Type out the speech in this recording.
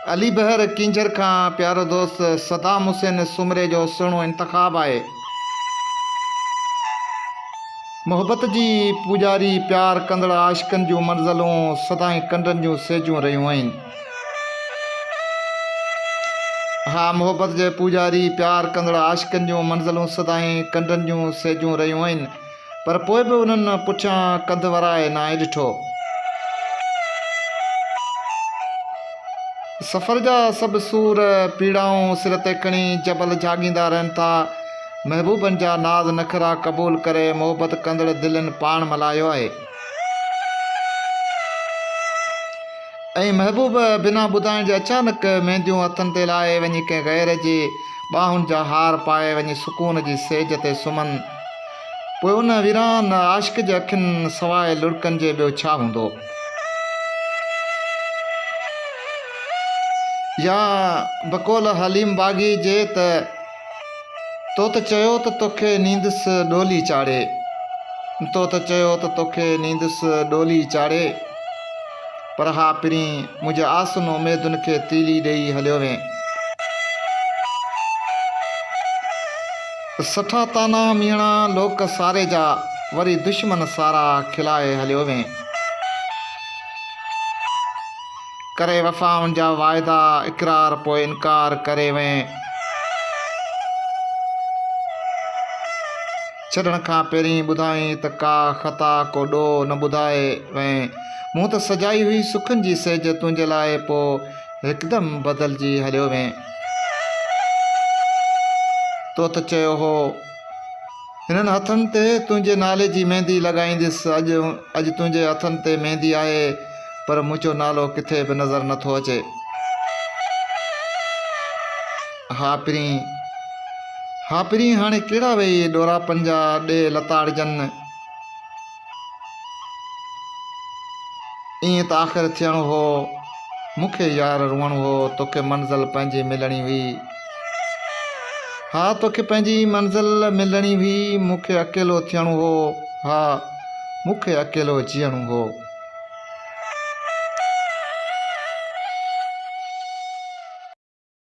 अली बहर किंजर खां प्यारो दोस्त सदाम हुसैन सुमरे जो सुहिणो इंतखाब आहे। मोहब्बत जी पुजारी प्यार कंदड़ आशिकनि जूं मंज़िलूं सदाई कंडनि जूं सेजूं रहियूं आहिनि। हा, मोहब्बत जे पुजारी प्यार कंदड़ आशिकनि जूं मंज़िलूं सदाई कंडनि जूं सेजूं रहियूं आहिनि, पर पोइ बि उन्हनि पुठियां कंध वराए न आहे ॾिठो। सफ़र जा सभु सूर पीड़ाऊं सिर ते खणी जबल जाॻींदा रहनि था। महबूबनि जा नाज़ नखरा क़बूल करे मोहब्बत कंदड़ दिलनि पाण मल्हायो आहे। ऐं महबूब बिना ॿुधाइण जे अचानक मेंदियूं हथनि ते लाहे वञी कंहिं ग़ैर जी ॿाहुनि जा हार पाए वञी सुकून जी सेज ते सुम्हनि, पोइ उन वीरान आशिक जे अखियुनि सवाइ लुड़कनि जे ॿियो छा हूंदो? या बकोल हलीम बाग़ी जे त तो त चयो त तोखे नींदुसि डोली चाढ़े, तो त चयो त तोखे नींदुसि डोली चाढ़े, पर हा पिरी मुंहिंजे आसन उमेदुनि खे तीली ॾेई हलियो वें। सठा ताना मीणा लोक सारे जा वरी दुश्मन सारा खिलाए हलियो वें। करे वफ़ाउनि जा वाइदा इक़रार पोइ इनकार करे वें। छॾण खां पहिरीं ॿुधाई त का ख़ता को ॾोह न ॿुधाए वें। मूं त सजाई हुई सुखनि जी सेज तुंहिंजे लाइ, पोइ हिकदमि बदिलजी हलियो वें। तो त चयो हो हिननि हथनि ते तुंहिंजे नाले जी मेहंदी लॻाईंदुसि, अॼु तुंहिंजे हथनि ते मेहंदी आहे, पर मुंहिंजो नालो किथे बि नज़र नथो अचे। हा पिरी हाणे कहिड़ा वेही ॾोरापनि जा ॾे लताड़जनि, ईअं त आख़िर थियणो हो मूंखे यार रुअणो हो, तोखे मंज़िल पंहिंजी मिलणी हुई। हा, तोखे पंहिंजी मंज़िल मिलणी हुई, मूंखे अकेलो थियणो हो, हा मूंखे अकेलो जीअणो हो।